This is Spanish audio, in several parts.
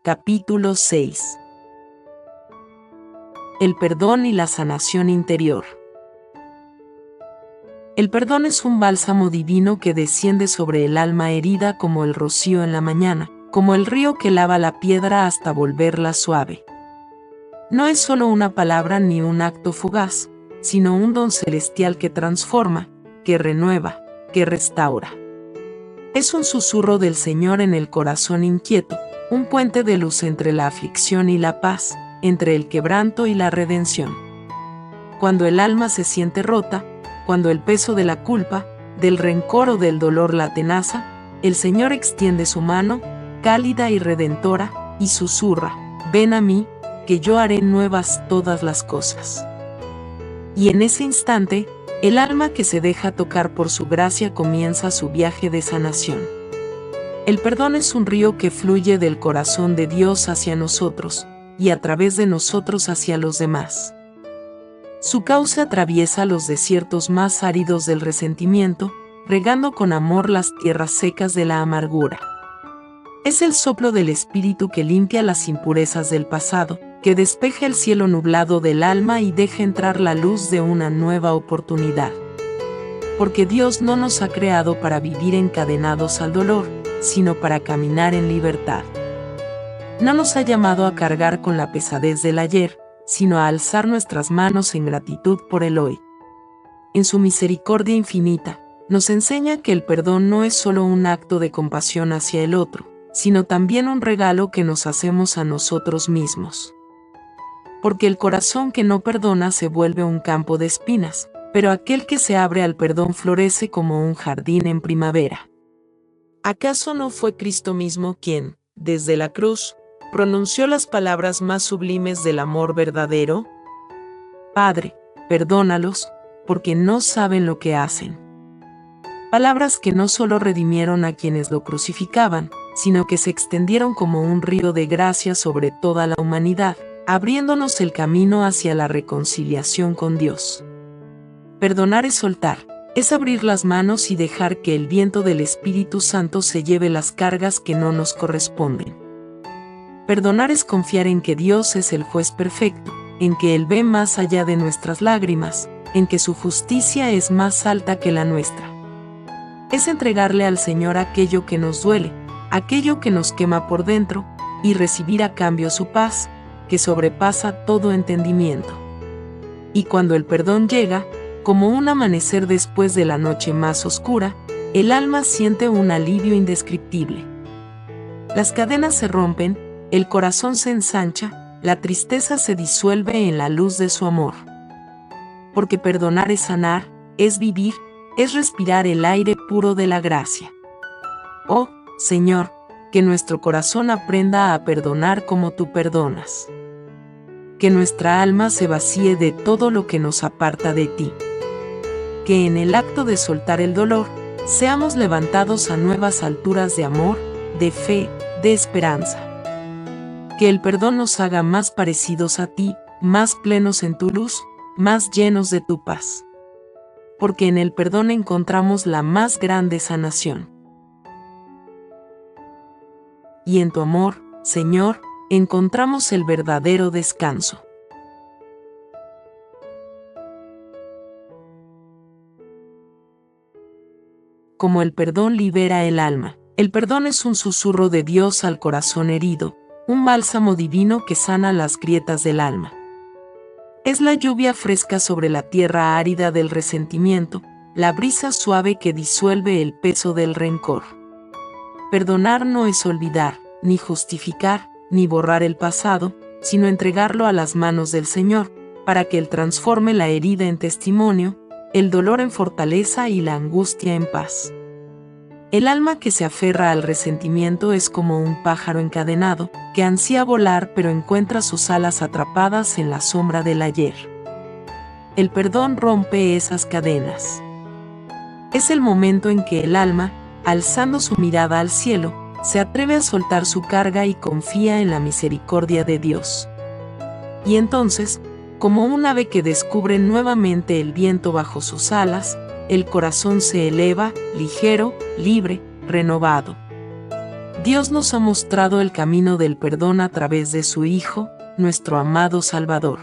Capítulo 6. El perdón y la sanación interior. El perdón es un bálsamo divino que desciende sobre el alma herida como el rocío en la mañana, como el río que lava la piedra hasta volverla suave. No es solo una palabra ni un acto fugaz, sino un don celestial que transforma, que renueva, que restaura. Es un susurro del Señor en el corazón inquieto, un puente de luz entre la aflicción y la paz, entre el quebranto y la redención. Cuando el alma se siente rota, cuando el peso de la culpa, del rencor o del dolor la atenaza, el Señor extiende su mano, cálida y redentora, y susurra: «Ven a mí, que yo haré nuevas todas las cosas». Y en ese instante, el alma que se deja tocar por su gracia comienza su viaje de sanación. El perdón es un río que fluye del corazón de Dios hacia nosotros, y a través de nosotros hacia los demás. Su cauce atraviesa los desiertos más áridos del resentimiento, regando con amor las tierras secas de la amargura. Es el soplo del Espíritu que limpia las impurezas del pasado, que despeja el cielo nublado del alma y deja entrar la luz de una nueva oportunidad. Porque Dios no nos ha creado para vivir encadenados al dolor, sino para caminar en libertad. No nos ha llamado a cargar con la pesadez del ayer, sino a alzar nuestras manos en gratitud por el hoy. En su misericordia infinita, nos enseña que el perdón no es solo un acto de compasión hacia el otro, sino también un regalo que nos hacemos a nosotros mismos. Porque el corazón que no perdona se vuelve un campo de espinas, pero aquel que se abre al perdón florece como un jardín en primavera. ¿Acaso no fue Cristo mismo quien, desde la cruz, pronunció las palabras más sublimes del amor verdadero? Padre, perdónalos, porque no saben lo que hacen. Palabras que no solo redimieron a quienes lo crucificaban, sino que se extendieron como un río de gracia sobre toda la humanidad, abriéndonos el camino hacia la reconciliación con Dios. Perdonar es soltar, es abrir las manos y dejar que el viento del Espíritu Santo se lleve las cargas que no nos corresponden. Perdonar es confiar en que Dios es el juez perfecto, en que Él ve más allá de nuestras lágrimas, en que su justicia es más alta que la nuestra. Es entregarle al Señor aquello que nos duele, aquello que nos quema por dentro, y recibir a cambio su paz, que sobrepasa todo entendimiento. Y cuando el perdón llega, como un amanecer después de la noche más oscura, el alma siente un alivio indescriptible. Las cadenas se rompen, el corazón se ensancha, la tristeza se disuelve en la luz de su amor. Porque perdonar es sanar, es vivir, es respirar el aire puro de la gracia. Oh, Señor, que nuestro corazón aprenda a perdonar como tú perdonas. Que nuestra alma se vacíe de todo lo que nos aparta de ti. Que en el acto de soltar el dolor, seamos levantados a nuevas alturas de amor, de fe, de esperanza. Que el perdón nos haga más parecidos a ti, más plenos en tu luz, más llenos de tu paz. Porque en el perdón encontramos la más grande sanación. Y en tu amor, Señor, encontramos el verdadero descanso. Como el perdón libera el alma, el perdón es un susurro de Dios al corazón herido, un bálsamo divino que sana las grietas del alma. Es la lluvia fresca sobre la tierra árida del resentimiento, la brisa suave que disuelve el peso del rencor. Perdonar no es olvidar, ni justificar, ni borrar el pasado, sino entregarlo a las manos del Señor, para que Él transforme la herida en testimonio, el dolor en fortaleza y la angustia en paz. El alma que se aferra al resentimiento es como un pájaro encadenado, que ansía volar pero encuentra sus alas atrapadas en la sombra del ayer. El perdón rompe esas cadenas. Es el momento en que el alma, alzando su mirada al cielo, se atreve a soltar su carga y confía en la misericordia de Dios. Y entonces, como un ave que descubre nuevamente el viento bajo sus alas, el corazón se eleva, ligero, libre, renovado. Dios nos ha mostrado el camino del perdón a través de su Hijo, nuestro amado Salvador.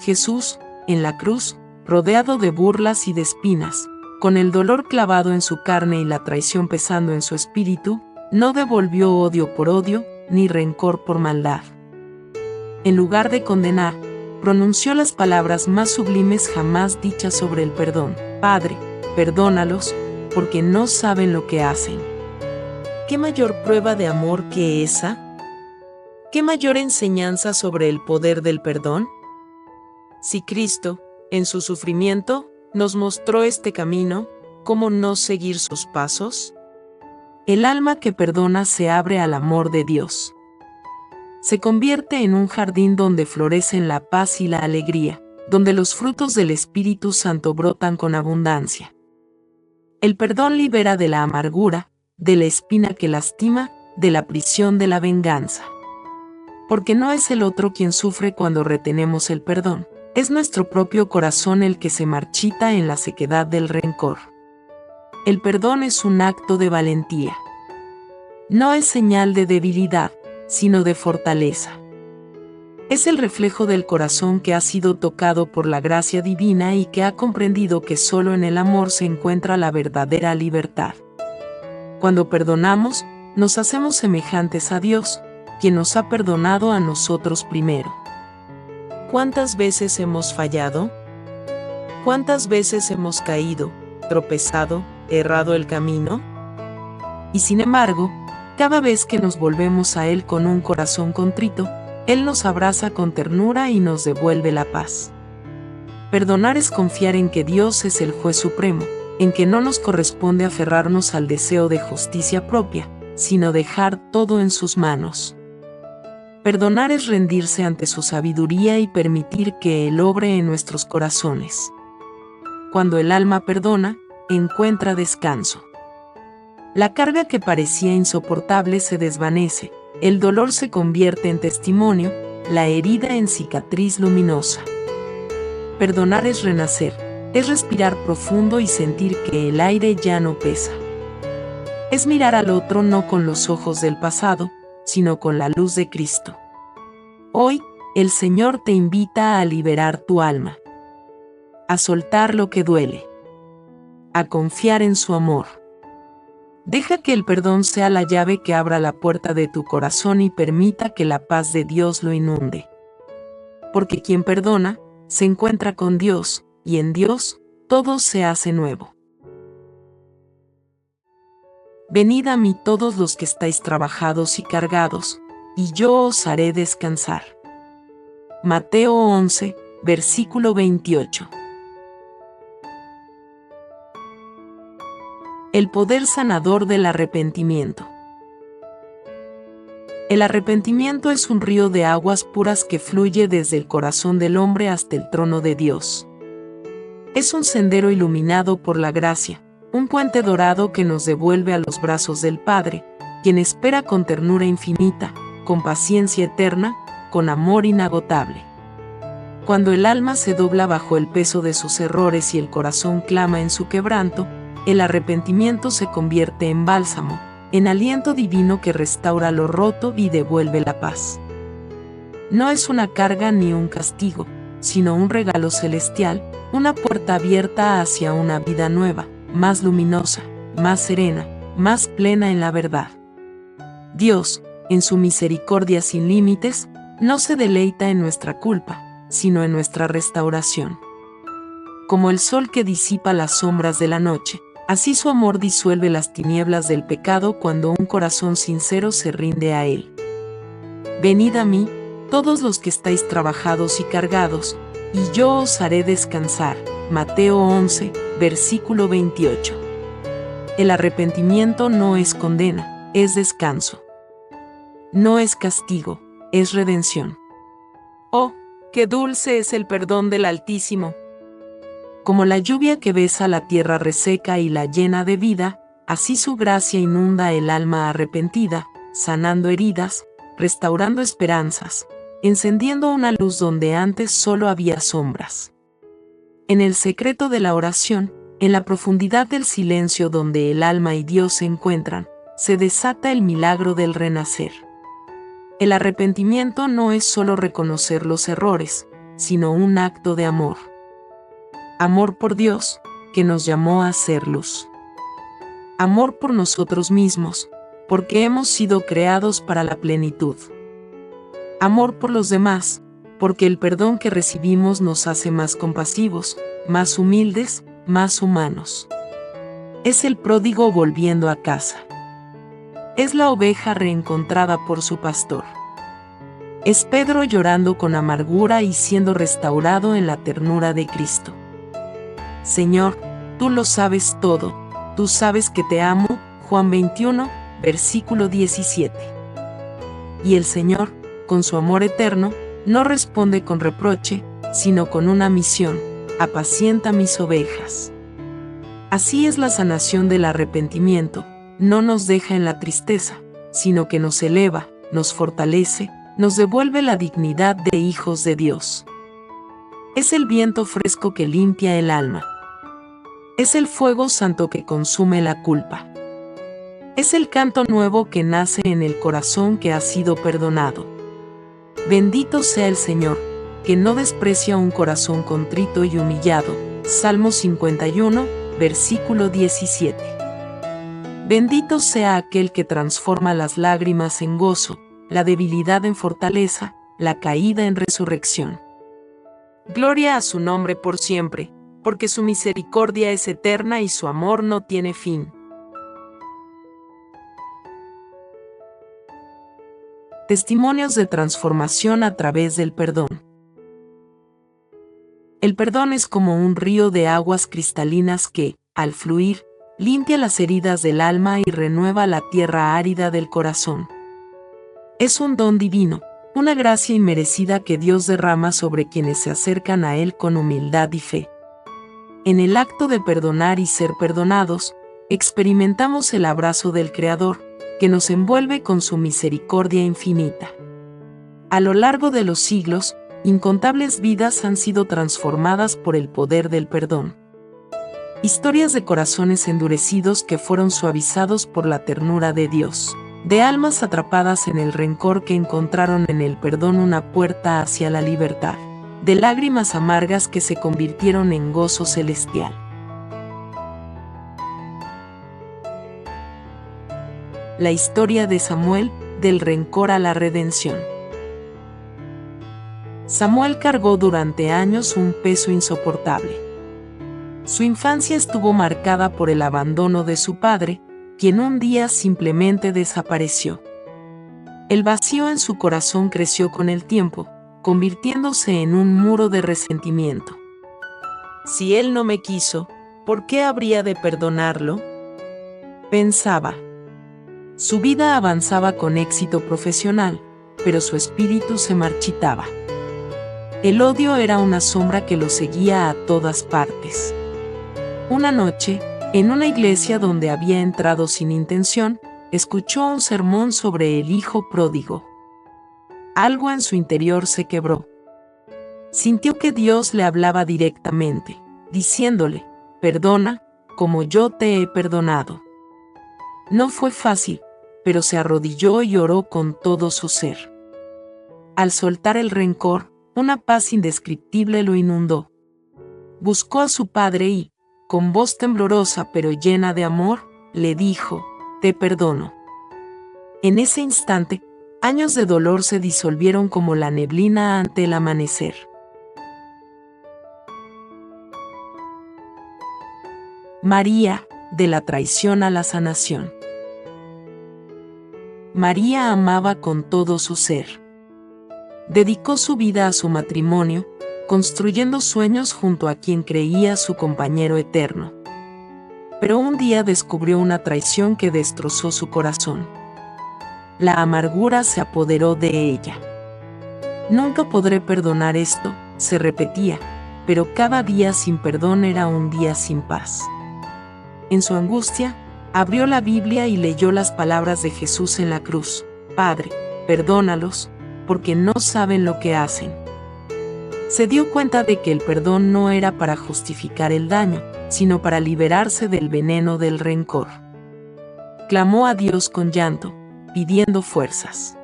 Jesús, en la cruz, rodeado de burlas y de espinas, con el dolor clavado en su carne y la traición pesando en su espíritu, no devolvió odio por odio, ni rencor por maldad. En lugar de condenar, pronunció las palabras más sublimes jamás dichas sobre el perdón: Padre, perdónalos, porque no saben lo que hacen. ¿Qué mayor prueba de amor que esa? ¿Qué mayor enseñanza sobre el poder del perdón? Si Cristo, en su sufrimiento, nos mostró este camino, ¿cómo no seguir sus pasos? El alma que perdona se abre al amor de Dios. Se convierte en un jardín donde florecen la paz y la alegría, donde los frutos del Espíritu Santo brotan con abundancia. El perdón libera de la amargura, de la espina que lastima, de la prisión de la venganza. Porque no es el otro quien sufre cuando retenemos el perdón, es nuestro propio corazón el que se marchita en la sequedad del rencor. El perdón es un acto de valentía. No es señal de debilidad, sino de fortaleza. Es el reflejo del corazón que ha sido tocado por la gracia divina y que ha comprendido que solo en el amor se encuentra la verdadera libertad. Cuando perdonamos, nos hacemos semejantes a Dios, quien nos ha perdonado a nosotros primero. ¿Cuántas veces hemos fallado? ¿Cuántas veces hemos caído, tropezado, errado el camino? Y sin embargo, cada vez que nos volvemos a Él con un corazón contrito, Él nos abraza con ternura y nos devuelve la paz. Perdonar es confiar en que Dios es el juez supremo, en que no nos corresponde aferrarnos al deseo de justicia propia, sino dejar todo en sus manos. Perdonar es rendirse ante su sabiduría y permitir que Él obre en nuestros corazones. Cuando el alma perdona, encuentra descanso. La carga que parecía insoportable se desvanece, el dolor se convierte en testimonio, la herida en cicatriz luminosa. Perdonar es renacer, es respirar profundo y sentir que el aire ya no pesa. Es mirar al otro no con los ojos del pasado, sino con la luz de Cristo. Hoy, el Señor te invita a liberar tu alma, a soltar lo que duele, a confiar en su amor. Deja que el perdón sea la llave que abra la puerta de tu corazón y permita que la paz de Dios lo inunde. Porque quien perdona, se encuentra con Dios, y en Dios, todo se hace nuevo. Venid a mí todos los que estáis trabajados y cargados, y yo os haré descansar. Mateo 11, versículo 28. El poder sanador del arrepentimiento. El arrepentimiento es un río de aguas puras que fluye desde el corazón del hombre hasta el trono de Dios. Es un sendero iluminado por la gracia, un puente dorado que nos devuelve a los brazos del Padre, quien espera con ternura infinita, con paciencia eterna, con amor inagotable. Cuando el alma se dobla bajo el peso de sus errores y el corazón clama en su quebranto, el arrepentimiento se convierte en bálsamo, en aliento divino que restaura lo roto y devuelve la paz. No es una carga ni un castigo, sino un regalo celestial, una puerta abierta hacia una vida nueva, más luminosa, más serena, más plena en la verdad. Dios, en su misericordia sin límites, no se deleita en nuestra culpa, sino en nuestra restauración. Como el sol que disipa las sombras de la noche, así su amor disuelve las tinieblas del pecado cuando un corazón sincero se rinde a Él. Venid a mí, todos los que estáis trabajados y cargados, y yo os haré descansar. Mateo 11, versículo 28. El arrepentimiento no es condena, es descanso. No es castigo, es redención. Oh, qué dulce es el perdón del Altísimo. Como la lluvia que besa la tierra reseca y la llena de vida, así su gracia inunda el alma arrepentida, sanando heridas, restaurando esperanzas, encendiendo una luz donde antes solo había sombras. En el secreto de la oración, en la profundidad del silencio donde el alma y Dios se encuentran, se desata el milagro del renacer. El arrepentimiento no es solo reconocer los errores, sino un acto de amor. Amor por Dios, que nos llamó a ser luz. Amor por nosotros mismos, porque hemos sido creados para la plenitud. Amor por los demás, porque el perdón que recibimos nos hace más compasivos, más humildes, más humanos. Es el pródigo volviendo a casa. Es la oveja reencontrada por su pastor. Es Pedro llorando con amargura y siendo restaurado en la ternura de Cristo. Señor, tú lo sabes todo, tú sabes que te amo, Juan 21, versículo 17. Y el Señor, con su amor eterno, no responde con reproche, sino con una misión: apacienta mis ovejas. Así es la sanación del arrepentimiento, no nos deja en la tristeza, sino que nos eleva, nos fortalece, nos devuelve la dignidad de hijos de Dios. Es el viento fresco que limpia el alma. Es el fuego santo que consume la culpa. Es el canto nuevo que nace en el corazón que ha sido perdonado. Bendito sea el Señor, que no desprecia un corazón contrito y humillado. Salmo 51, versículo 17. Bendito sea aquel que transforma las lágrimas en gozo, la debilidad en fortaleza, la caída en resurrección. Gloria a su nombre por siempre, porque su misericordia es eterna y su amor no tiene fin. Testimonios de transformación a través del perdón. El perdón es como un río de aguas cristalinas que, al fluir, limpia las heridas del alma y renueva la tierra árida del corazón. Es un don divino, una gracia inmerecida que Dios derrama sobre quienes se acercan a Él con humildad y fe. En el acto de perdonar y ser perdonados, experimentamos el abrazo del Creador, que nos envuelve con su misericordia infinita. A lo largo de los siglos, incontables vidas han sido transformadas por el poder del perdón. Historias de corazones endurecidos que fueron suavizados por la ternura de Dios, de almas atrapadas en el rencor que encontraron en el perdón una puerta hacia la libertad, de lágrimas amargas que se convirtieron en gozo celestial. La historia de Samuel, del rencor a la redención. Samuel cargó durante años un peso insoportable. Su infancia estuvo marcada por el abandono de su padre, quien un día simplemente desapareció. El vacío en su corazón creció con el tiempo, convirtiéndose en un muro de resentimiento. Si él no me quiso, ¿por qué habría de perdonarlo?, pensaba. Su vida avanzaba con éxito profesional, pero su espíritu se marchitaba. El odio era una sombra que lo seguía a todas partes. Una noche, en una iglesia donde había entrado sin intención, escuchó un sermón sobre el hijo pródigo. Algo en su interior se quebró. Sintió que Dios le hablaba directamente, diciéndole: perdona, como yo te he perdonado. No fue fácil, pero se arrodilló y oró con todo su ser. Al soltar el rencor, una paz indescriptible lo inundó. Buscó a su padre y, con voz temblorosa pero llena de amor, le dijo: te perdono. En ese instante, años de dolor se disolvieron como la neblina ante el amanecer. María, de la traición a la sanación. María amaba con todo su ser. Dedicó su vida a su matrimonio, construyendo sueños junto a quien creía su compañero eterno. Pero un día descubrió una traición que destrozó su corazón. La amargura se apoderó de ella. Nunca podré perdonar esto, se repetía, pero cada día sin perdón era un día sin paz. En su angustia, abrió la Biblia y leyó las palabras de Jesús en la cruz: Padre, perdónalos, porque no saben lo que hacen. Se dio cuenta de que el perdón no era para justificar el daño, sino para liberarse del veneno del rencor. clamó a Dios con llanto, pidiendo fuerzas.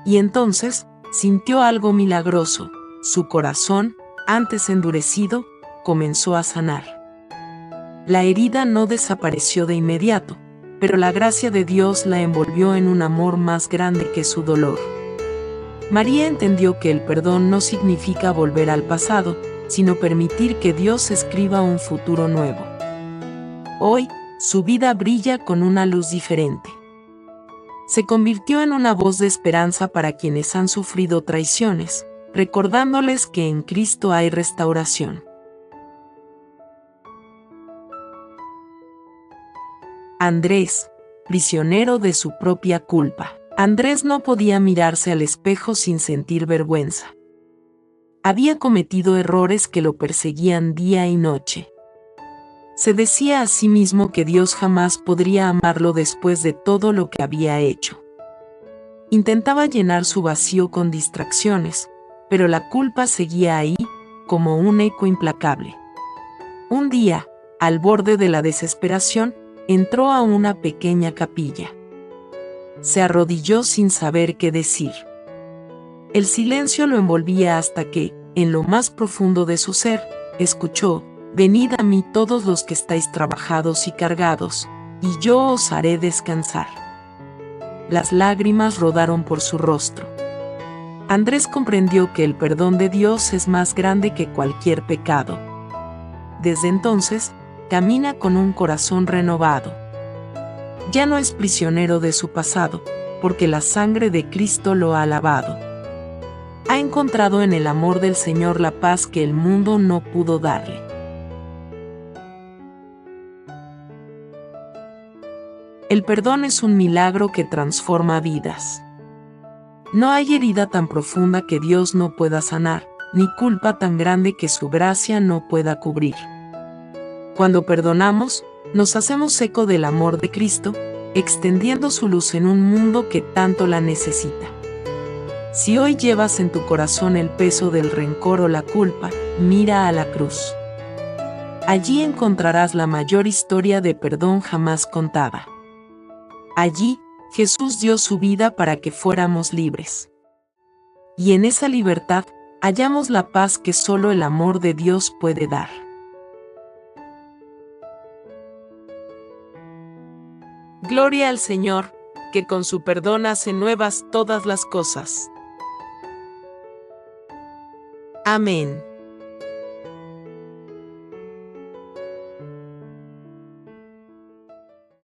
Y entonces, sintió algo milagroso. Su corazón, antes endurecido, comenzó a sanar. La herida no desapareció de inmediato, pero la gracia de Dios la envolvió en un amor más grande que su dolor. María entendió que el perdón no significa volver al pasado, sino permitir que Dios escriba un futuro nuevo. Hoy, su vida brilla con una luz diferente. Se convirtió en una voz de esperanza para quienes han sufrido traiciones, recordándoles que en Cristo hay restauración. Andrés, prisionero de su propia culpa. Andrés no podía mirarse al espejo sin sentir vergüenza. Había cometido errores que lo perseguían día y noche. Se decía a sí mismo que Dios jamás podría amarlo después de todo lo que había hecho. Intentaba llenar su vacío con distracciones, pero la culpa seguía ahí, como un eco implacable. Un día, al borde de la desesperación, entró a una pequeña capilla. Se arrodilló sin saber qué decir. El silencio lo envolvía hasta que, en lo más profundo de su ser, escuchó: «Venid a mí todos los que estáis trabajados y cargados, y yo os haré descansar». Las lágrimas rodaron por su rostro. Andrés comprendió que el perdón de Dios es más grande que cualquier pecado. Desde entonces, camina con un corazón renovado. Ya no es prisionero de su pasado, porque la sangre de Cristo lo ha lavado. Ha encontrado en el amor del Señor la paz que el mundo no pudo darle. El perdón es un milagro que transforma vidas. No hay herida tan profunda que Dios no pueda sanar, ni culpa tan grande que su gracia no pueda cubrir. Cuando perdonamos, nos hacemos eco del amor de Cristo, extendiendo su luz en un mundo que tanto la necesita. Si hoy llevas en tu corazón el peso del rencor o la culpa, mira a la cruz. Allí encontrarás la mayor historia de perdón jamás contada. Allí, Jesús dio su vida para que fuéramos libres. Y en esa libertad, hallamos la paz que solo el amor de Dios puede dar. Gloria al Señor, que con su perdón hace nuevas todas las cosas. Amén.